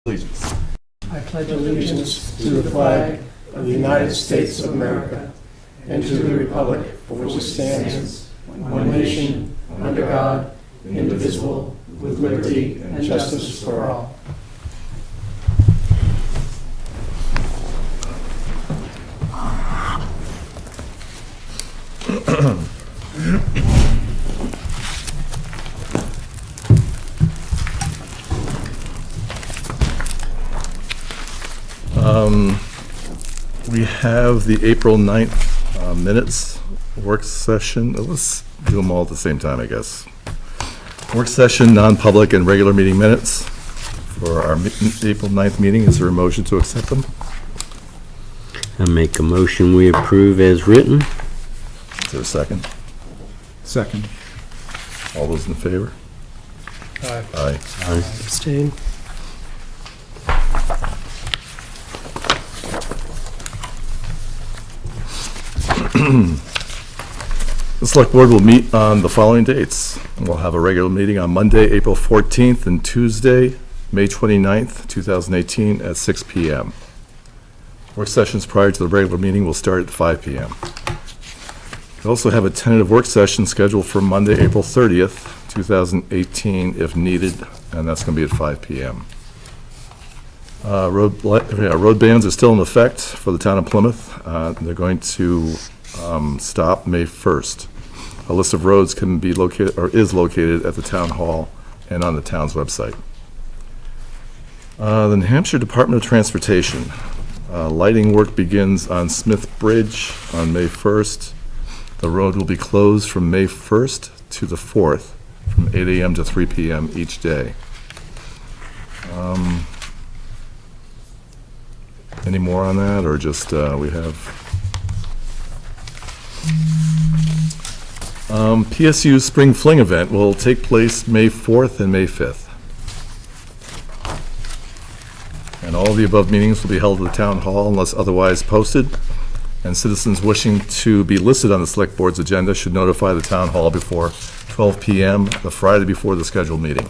Allegiance. I pledge allegiance to the flag of the United States of America and to the republic for which it stands, one nation, under God, indivisible, with liberty and justice for all. We have the April 9th minutes work session. Let's do them all at the same time, I guess. Work session, non-public, and regular meeting minutes for our April 9th meeting. Is there a motion to accept them? I make a motion we approve as written. Is there a second? Second. All those in favor? Aye. Aye. Abstain. The Select Board will meet on the following dates. We'll have a regular meeting on Monday, April 14th, and Tuesday, May 29th, 2018, at 6 p.m. Work sessions prior to the regular meeting will start at 5 p.m. We also have a tentative work session scheduled for Monday, April 30th, 2018, if needed, and that's going to be at 5 p.m. Road bans are still in effect for the town of Plymouth. They're going to stop May 1st. A list of roads can be located, or is located, at the town hall and on the town's website. The New Hampshire Department of Transportation. Lighting work begins on Smith Bridge on May 1st. The road will be closed from May 1st to the 4th, from 8 a.m. to 3 p.m. each day. Any more on that, or just we have PSU's Spring Fling event will take place May 4th and May 5th. And all the above meetings will be held at the town hall unless otherwise posted. And citizens wishing to be listed on the Select Board's agenda should notify the town hall before 12 p.m. the Friday before the scheduled meeting.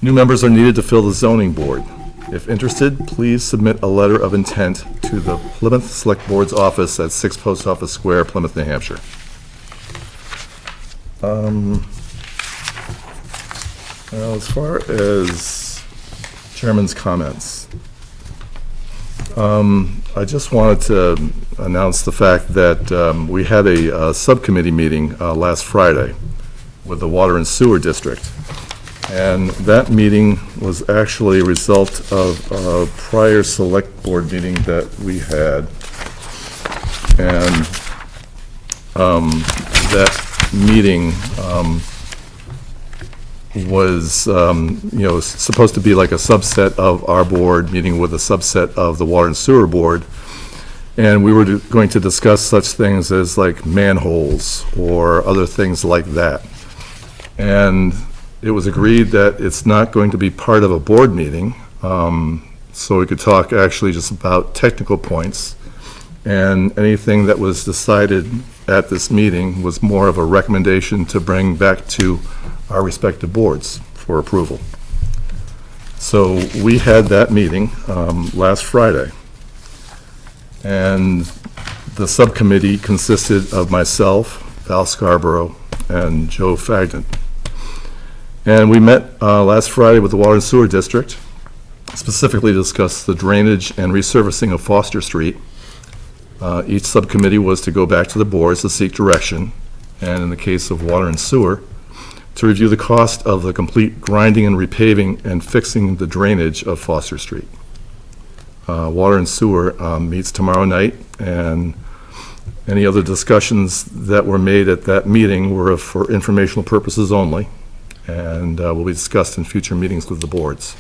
New members are needed to fill the zoning board. If interested, please submit a letter of intent to the Plymouth Selectboard's office at 6 Post Office Square, Plymouth, New Hampshire. Now, as far as Chairman's comments, I just wanted to announce the fact that we had a subcommittee meeting last Friday with the Water and Sewer District. And that meeting was actually a result of a prior Select Board meeting that we had. And that meeting was, supposed to be like a subset of our board meeting with a subset of the Water and Sewer Board. And we were going to discuss such things as like manholes or other things like that. And it was agreed that it's not going to be part of a board meeting, so we could talk actually just about technical points, and anything that was decided at this meeting was more of a recommendation to bring back to our respective boards for approval. So we had that meeting last Friday, and the subcommittee consisted of myself, Val Scarborough, and Joe Fagnan. And we met last Friday with the Water and Sewer District, specifically to discuss the drainage and resurfacing of Foster Street. Each subcommittee was to go back to the boards to seek direction, and in the case of Water and Sewer, to review the cost of the complete grinding and repaving and fixing the drainage of Foster Street. Water and Sewer meets tomorrow night, and any other discussions that were made at that meeting were for informational purposes only, and will be discussed in future meetings with the boards.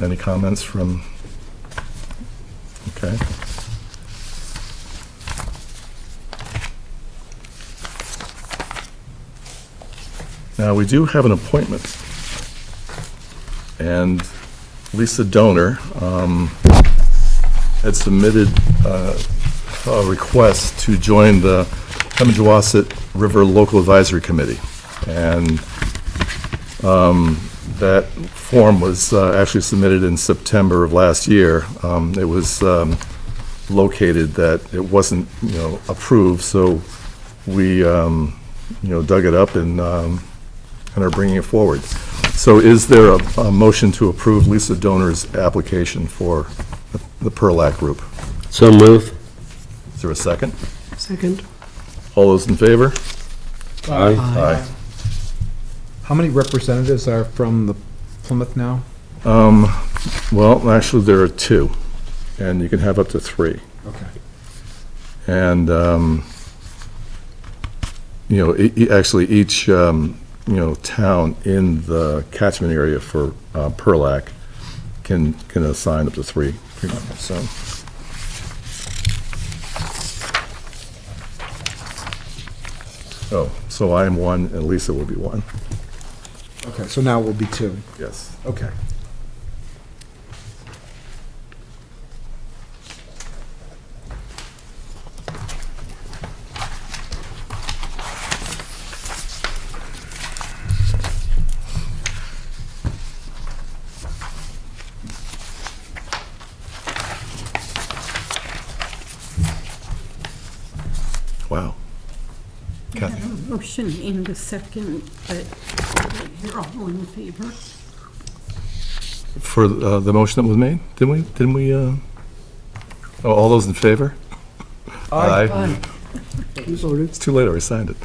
Any comments from? Okay. Now, we do have an appointment, and Lisa Donor had submitted a request to join the Mjosik River Local Advisory Committee. And that form was actually submitted in September of last year. It was located that it wasn't, approved, so we, dug it up and are bringing it forward. So is there a motion to approve Lisa Donor's application for the Perlac Group? So move. Is there a second? Second. All those in favor? Aye. Aye. How many representatives are from the Plymouth now? Well, actually, there are 2, and you can have up to 3. Okay. And, actually, each, town in the catchment area for Perlac can assign up to 3 members, so. Oh, so I am 1, and Lisa will be 1. Okay, so now it will be 2. Yes. Okay. Wow. Kathy? Motion and a second, but you're all in favor. For the motion that was made, didn't we, all those in favor? Aye. It's too late, I already signed it.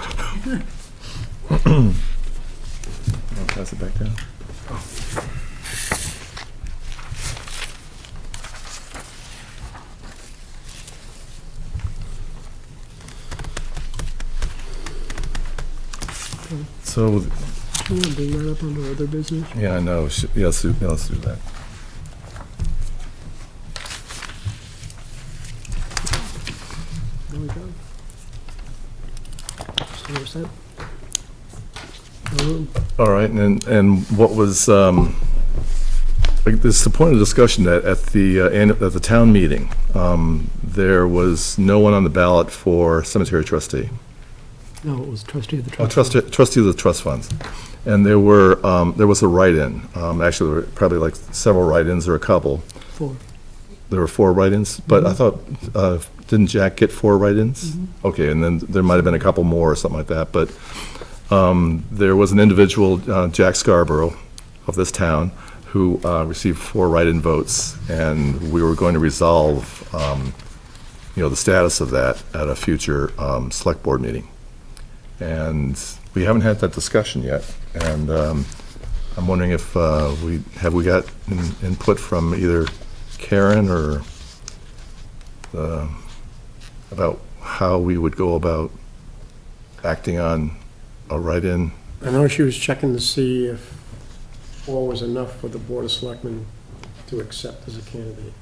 I'll pass it back down. So, You want to bring that up under other business? yeah, I know, let's do that. There we go. So what's that? All right, and what was, this is the point of discussion that at the town meeting, there was no one on the ballot for cemetery trustee. No, it was trustee of the Oh, trust. trustee of the trust funds. And there was a write-in. Actually, there were probably like several write-ins or a couple. 4. There were 4 write-ins, but I thought, didn't Jack get 4 write-ins? Okay, and then there might have been a couple more or something like that, but there was an individual, Jack Scarborough of this town, who received 4 write-in votes, and we were going to resolve, the status of that at a future select board meeting. And we haven't had that discussion yet, and I'm wondering if we got input from either Karen or about how we would go about acting on a write-in. I know she was checking to see if 4 was enough for the Board of Selectmen to accept as a candidate.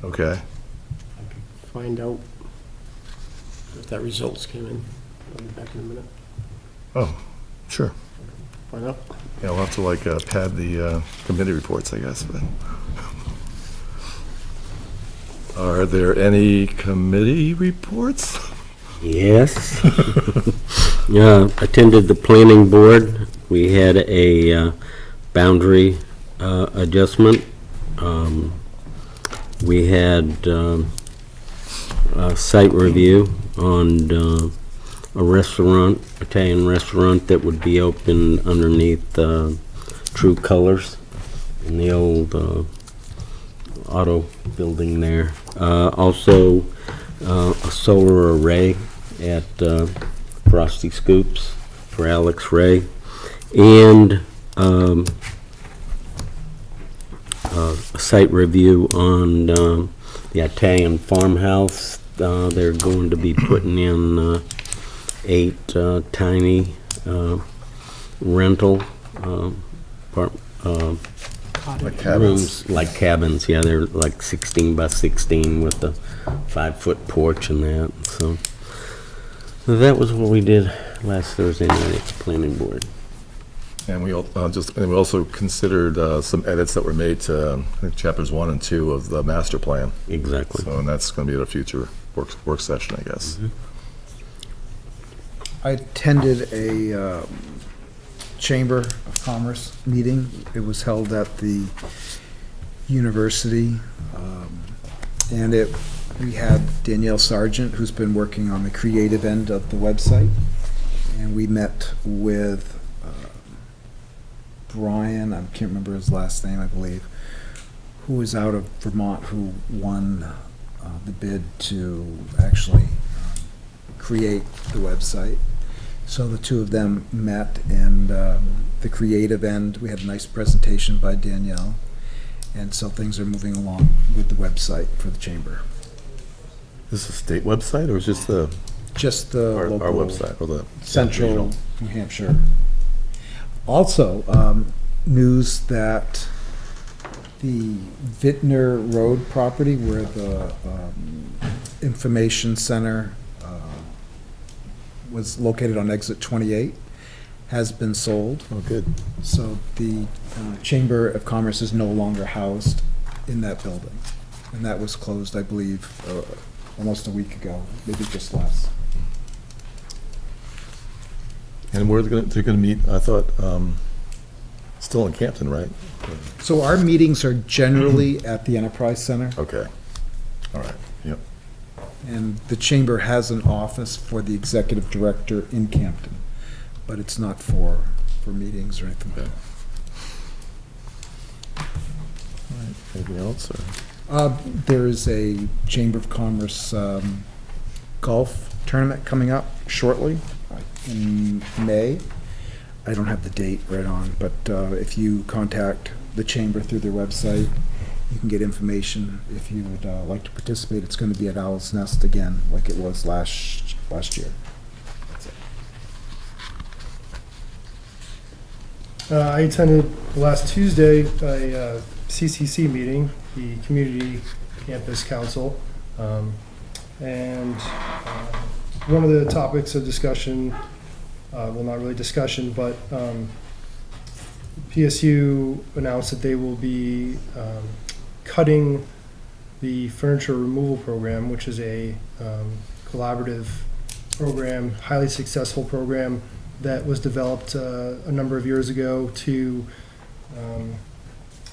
Okay, Find out if that results came in. I'll be back in a minute. oh, sure. Find out. Yeah, we'll have to pad the committee reports, I guess, but. Are there any committee reports? Yes. Attended the planning board. We had a boundary adjustment. We had a site review on a restaurant, Italian restaurant that would be open underneath True Colors in the old auto building there. Also, a solar array at Frosty Scoops for Alex Ray, and a site review on the Italian farmhouse. They're going to be putting in 8 tiny rental Like cabins? rooms, like cabins. Yeah, they're like 16 by 16 with a 5-foot porch and that. So that was what we did last Thursday night at the planning board. And we also considered some edits that were made to, I think, chapters 1 and 2 of the master plan. Exactly. So, and that's going to be at a future work session, I guess. I attended a Chamber of Commerce meeting. It was held at the university. And we had Danielle Sargent, who's been working on the creative end of the website. And we met with Brian, I can't remember his last name, I believe, who was out of Vermont, who won the bid to actually create the website. So the two of them met, and the creative end, we had a nice presentation by Danielle. And so things are moving along with the website for the chamber. Is this a state website, or is just Just the our local website, or the central regional? New Hampshire. Also, news that the Vintner Road property where the information center was located on exit 28 has been sold. Oh, good. So the Chamber of Commerce is no longer housed in that building. And that was closed, I believe, almost a week ago, maybe just less. And where they're gonna meet, I thought, still in Campton, right? So our meetings are generally at the Enterprise Center, Okay, all right, yep. and the Chamber has an office for the executive director in Campton, but it's not for meetings or anything like that. All right, anything else, or? There is a Chamber of Commerce golf tournament coming up shortly in May. I don't have the date right on, but if you contact the Chamber through their website, you can get information if you would like to participate. It's going to be at Owl's Nest again, like it was last year. That's it. I attended last Tuesday a CCC meeting, the Community Campus Council, and one of the topics of discussion, well, not really discussion, but PSU announced that they will be cutting the furniture removal program, which is a collaborative program, highly successful program that was developed a number of years ago to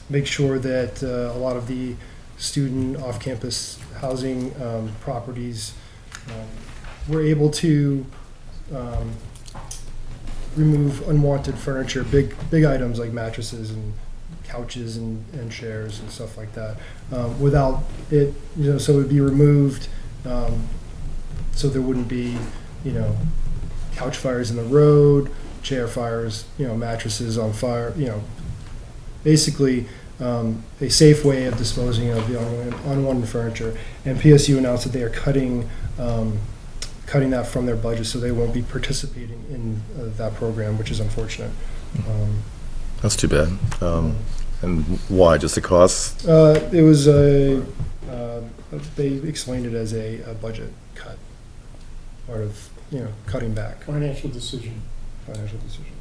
make sure that a lot of the student off-campus housing properties were able to remove unwanted furniture, big items like mattresses and couches and chairs and stuff like that, without it, so it would be removed, so there wouldn't be, couch fires in the road, chair fires, mattresses on fire, basically a safe way of disposing of the unwanted furniture. And PSU announced that they are cutting that from their budget, so they won't be participating in that program, which is unfortunate. That's too bad. And why, just the costs? It was they explained it as a budget cut, part of, cutting back. Financial decision. Financial decision.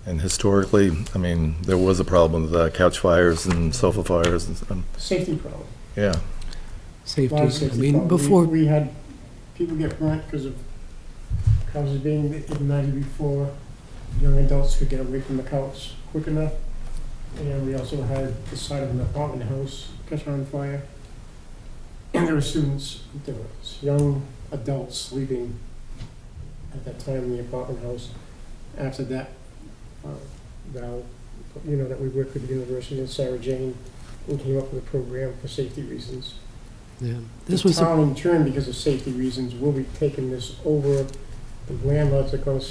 And historically, I mean, there was a problem with couch fires and sofa fires, and, Safety problem. yeah. A lot of safety problem. We had people get burnt because of houses being ignited before young adults could get away from the couch quick enough. And we also had the side of an apartment house catch on fire. And there was young adults sleeping at that time in the apartment house. After that, Val, that we worked with the university and Sarah Jane, and came up with a program for safety reasons. Yeah, The town in turn, because of safety reasons, will be taking this over. The landlords are going to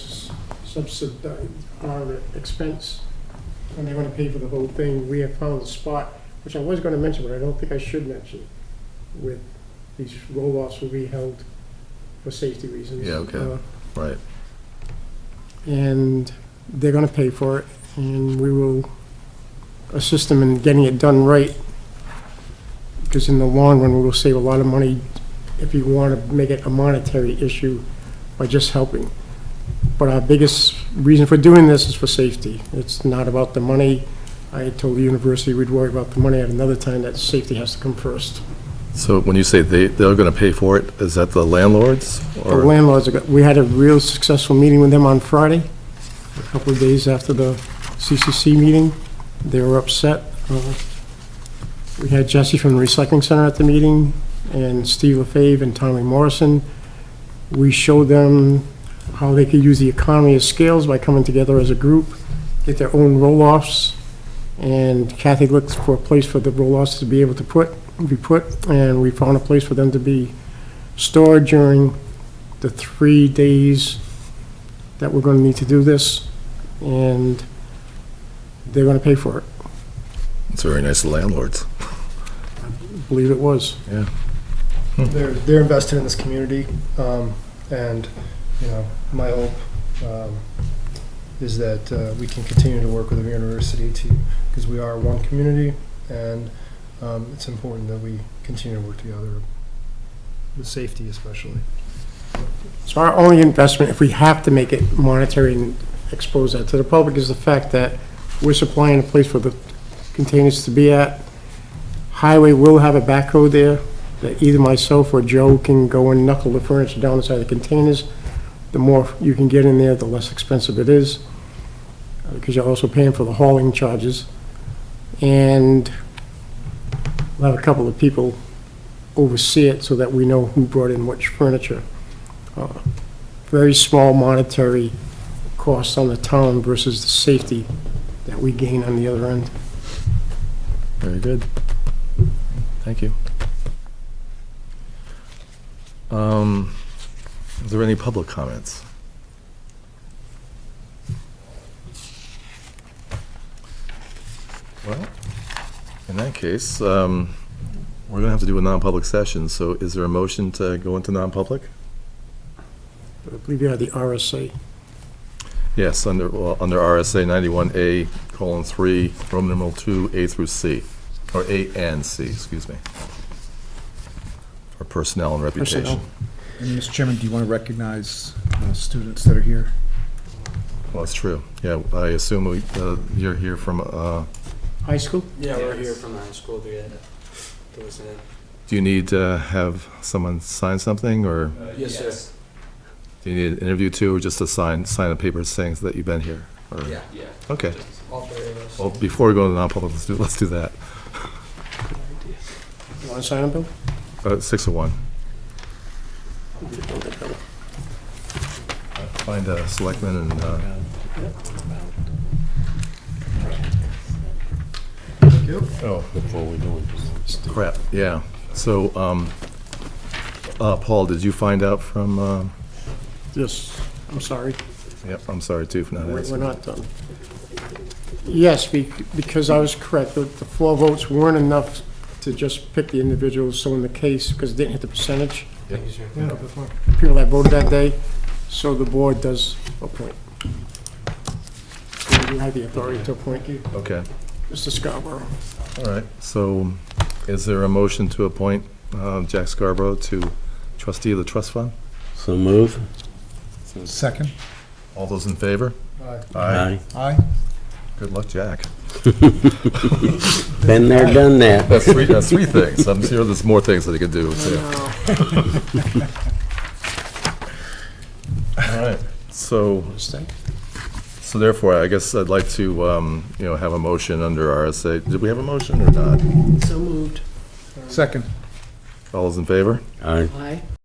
subsidize our expense, and they're going to pay for the whole thing. We have found a spot, which I was going to mention, but I don't think I should mention, with these roll-offs will be held for safety reasons. Yeah, okay. Right. And they're going to pay for it, and we will assist them in getting it done right, because in the long run, we will save a lot of money if you want to make it a monetary issue by just helping. But our biggest reason for doing this is for safety. It's not about the money. I had told the university we'd worry about the money at another time, that safety has to come first. So when you say they're gonna pay for it, is that the landlords? The landlords, we had a real successful meeting with them on Friday, couple of days after the CCC meeting. They were upset. We had Jesse from the Recycling Center at the meeting, and Steve LaFave and Tommy Morrison. We showed them how they could use the economy of scales by coming together as a group, get their own roll-offs, and Kathy looked for a place for the roll-offs to be able to be put, and we found a place for them to be stored during the 3 days that we're going to need to do this, and they're going to pay for it. It's very nice of landlords. I believe it was. Yeah. They're invested in this community, and, you know, my hope is that we can continue to work with the university because we are one community, and it's important that we continue to work together, with safety especially. So our only investment, if we have to make it monetary and expose that to the public, is the fact that we're supplying a place for the containers to be at. Highway will have a backhoe there that either myself or Joe can go and knuckle the furniture down inside the containers. The more you can get in there, the less expensive it is, because you're also paying for the hauling charges. And we'll have a couple of people oversee it so that we know who brought in which furniture. Very small monetary cost on the town versus the safety that we gain on the other end. Very good. Thank you. Is there any public comments? Well, in that case, we're going to have to do a non-public session, so is there a motion to go into non-public? I believe you had the RSA. Yes, under RSA 91A:3, Roman numeral 2, A through C, or A and C, excuse me. For personnel and reputation. Personnel. And Mr. Chairman, do you want to recognize students that are here? Well, that's true. Yeah, I assume you're here from, High school? Yeah, we're here from the high school to listen in. do you need to have someone sign something, or Yes, sir. do you need an interview too, or just to sign a paper saying that you've been here? Or- Yeah. Okay. All three of us. Well, before we go to non-public, let's do that. You want to sign them, Bill? 6:01. Find a selectman and, oh, Before we go into crap, yeah. So, Paul, did you find out from, Yes, I'm sorry. yep, I'm sorry too for not We're asking. not done. Yes, because I was correct. The 4 votes weren't enough to just pick the individuals, so in the case, because it didn't hit the percentage, Thank you, sir. people that voted that day, so the board does appoint. So you have the authority to appoint you, Okay, Mr. Scarborough. all right. So is there a motion to appoint Jack Scarborough to trustee of the trust fund? So move. Second? All those in favor? Aye. Aye. Good luck, Jack. Been there, done that. That's three things. I'm sure there's more things that he could do, too. All right, so therefore, I guess I'd like to, have a motion under RSA. Did we have a motion or not? So moved. Second? All those in favor? Aye. Aye.